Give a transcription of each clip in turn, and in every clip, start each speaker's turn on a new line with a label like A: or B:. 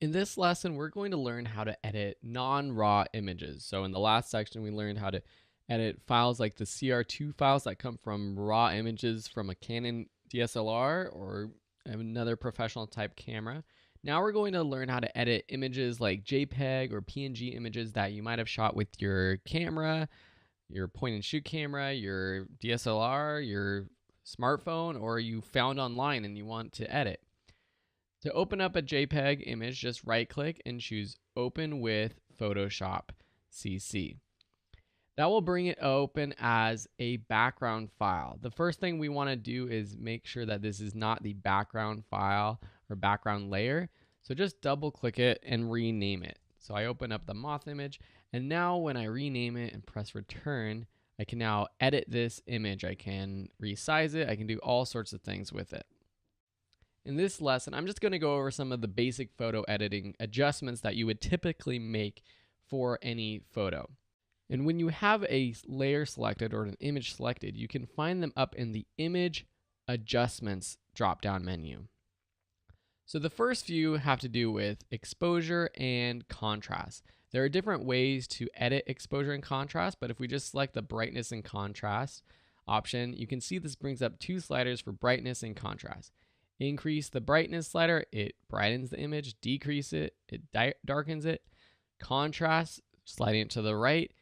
A: In this lesson, we're going to learn how to edit non-RAW images. So in the last section, we learned how to edit files like the CR2 files that come from raw images from a Canon DSLR or another professional type camera. Now we're going to learn how to edit images like JPEG or PNG images that you might have shot with your camera, your point and shoot camera, your DSLR, your smartphone, or you found online and you want to edit. To open up a JPEG image, just right click and choose Open with Photoshop CC. That will bring it open as a background file. The first thing we want to do is make sure that this is not the background file or background layer. So just double click it and rename it. So I open up the moth image, and now when I rename it and press return, I can now edit this image. I can resize it. I can do all sorts of things with it. In this lesson, I'm just going to go over some of the basic photo editing adjustments that you would typically make for any photo. And when you have a layer selected or an image selected, you can find them up in the Image Adjustments drop-down menu. So the first few have to do with exposure and contrast. There are different ways to edit exposure and contrast, but if we just select the brightness and contrast option, you can see this brings up two sliders for brightness and contrast. Increase the brightness slider, it brightens the image. Decrease it, it darkens it. Contrast, sliding it to the right,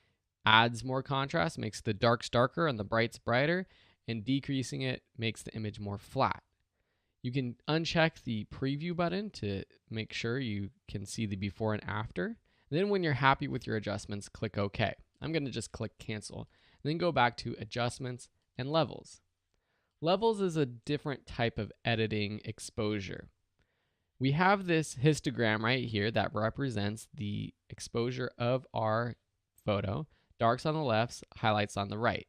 A: adds more contrast, makes the darks darker and the brights brighter, and decreasing it makes the image more flat. You can uncheck the preview button to make sure you can see the before and after. And then when you're happy with your adjustments, click OK. I'm going to just click cancel, and then go back to adjustments and levels. Levels is a different type of editing exposure. We have this histogram right here that represents the exposure of our photo. Darks on the left, highlights on the right.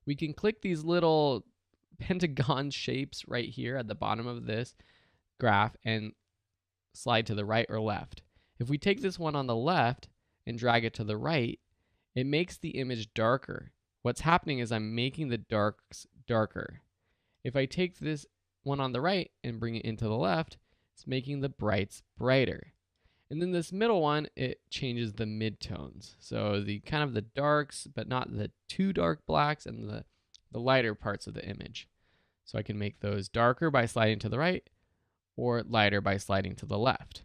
A: We can click these little pentagon shapes right here at the bottom of this graph and slide to the right or left. If we take this one on the left and drag it to the right, it makes the image darker. What's happening is I'm making the darks darker. If I take this one on the right and bring it into the left, it's making the brights brighter. And then this middle one, it changes the midtones. So the kind of the darks, but not the too dark blacks, and the lighter parts of the image. So I can make those darker by sliding to the right or lighter by sliding to the left.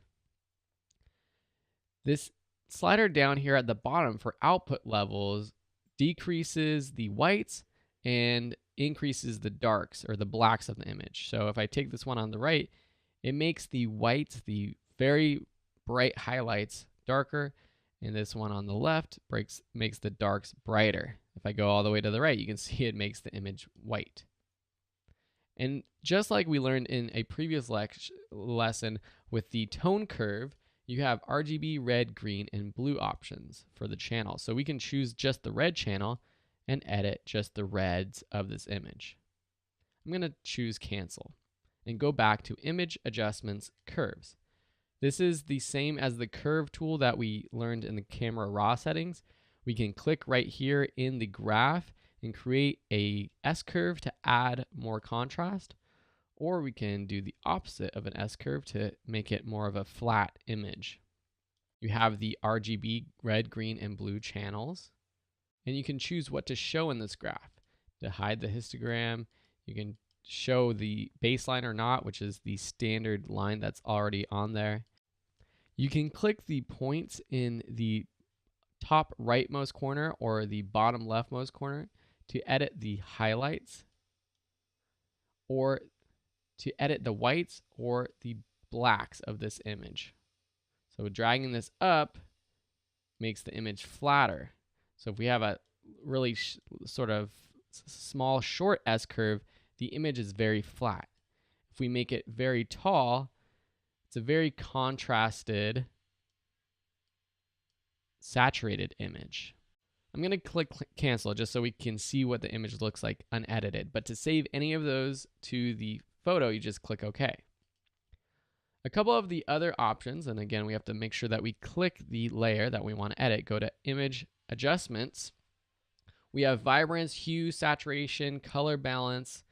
A: This slider down here at the bottom for output levels decreases the whites and increases the darks or the blacks of the image. So if I take this one on the right, it makes the whites, the very bright highlights, darker, and this one on the left makes the darks brighter. If I go all the way to the right, you can see it makes the image white. And just like we learned in a previous lesson with the tone curve, you have RGB, red, green, and blue options for the channel. So we can choose just the red channel and edit just the reds of this image. I'm going to choose cancel and go back to Image Adjustments, Curves. This is the same as the curve tool that we learned in the camera raw settings. We can click right here in the graph and create a S-curve to add more contrast, or we can do the opposite of an S-curve to make it more of a flat image. You have the RGB, red, green, and blue channels, and you can choose what to show in this graph. To hide the histogram, you can show the baseline or not, which is the standard line that's already on there. You can click the points in the top rightmost corner or the bottom leftmost corner to edit the highlights, or to edit the whites or the blacks of this image. So dragging this up makes the image flatter. So if we have a really sort of small short S-curve, the image is very flat. If we make it very tall, it's a very contrasted, saturated image. I'm going to click cancel just so we can see what the image looks like unedited. But to save any of those to the photo, you just click OK. A couple of the other options, and again, we have to make sure that we click the layer that we want to edit. Go to Image Adjustments. We have vibrance, hue, saturation, color balance,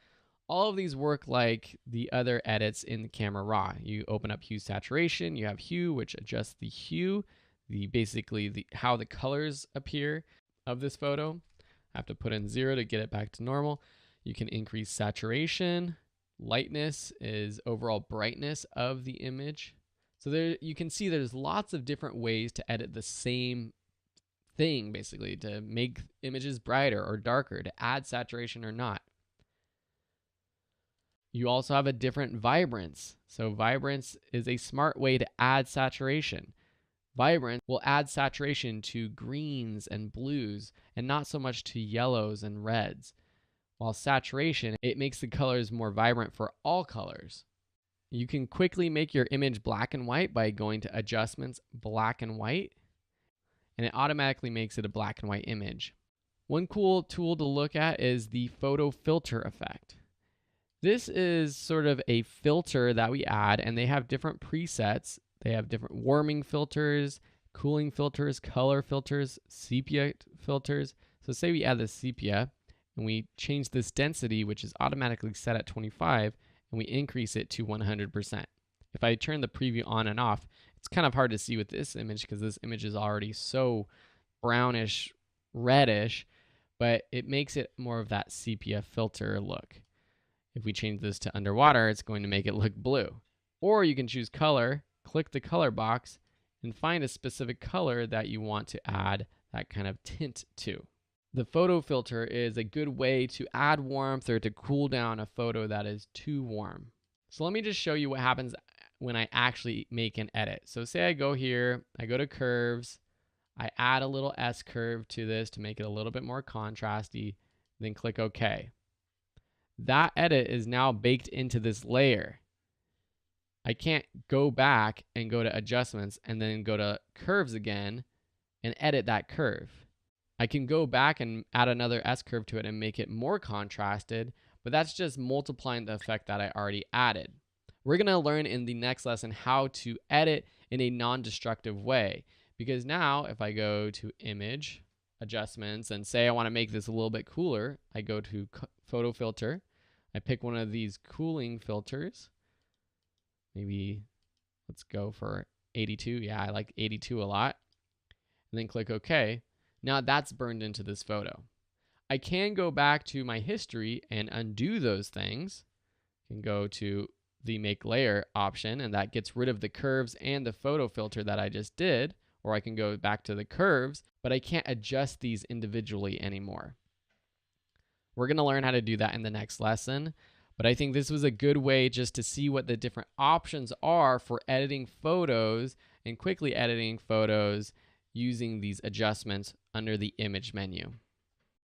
A: All of these work like the other edits in the Camera Raw. You open up hue saturation, you have hue, which adjusts the hue, basically how the colors appear of this photo. I have to put in 0 to get it back to normal. You can increase saturation. Lightness is overall brightness of the image. So there you can see there's lots of different ways to edit the same thing, basically, to make images brighter or darker, to add saturation or not. You also have a different vibrance. So vibrance is a smart way to add saturation. Vibrance will add saturation to greens and blues and not so much to yellows and reds. While saturation, it makes the colors more vibrant for all colors. You can quickly make your image black and white by going to Adjustments, Black and White, and it automatically makes it a black and white image. One cool tool to look at is the photo filter effect. This is sort of a filter that we add, and they have different presets. They have different warming filters, cooling filters, color filters, sepia filters. So say we add the sepia and we change this density, which is automatically set at 25, and we increase it to 100%. If I turn the preview on and off, it's kind of hard to see with this image because this image is already so brownish, reddish, but it makes it more of that sepia filter look. If we change this to underwater, it's going to make it look blue. Or you can choose color, click the color box, and find a specific color that you want to add that kind of tint to. The photo filter is a good way to add warmth or to cool down a photo that is too warm. So let me just show you what happens when I actually make an edit. So say I go here, I go to curves, I add a little S curve to this to make it a little bit more contrasty, then click OK. That edit is now baked into this layer. I can't go back and go to adjustments and then go to curves again and edit that curve. I can go back and add another S curve to it and make it more contrasted, but that's just multiplying the effect that I already added. We're going to learn in the next lesson how to edit in a non-destructive way, because now if I go to image, adjustments, and say I want to make this a little bit cooler, I go to photo filter, I pick one of these cooling filters, maybe let's go for 82. Yeah, I like 82 a lot. And then click OK. Now that's burned into this photo. I can go back to my history and undo those things. I can go to the make layer option, and that gets rid of the curves and the photo filter that I just did. Or I can go back to the curves, but I can't adjust these individually anymore. We're going to learn how to do that in the next lesson. But I think this was a good way just to see what the different options are for editing photos and quickly editing photos using these adjustments under the image menu.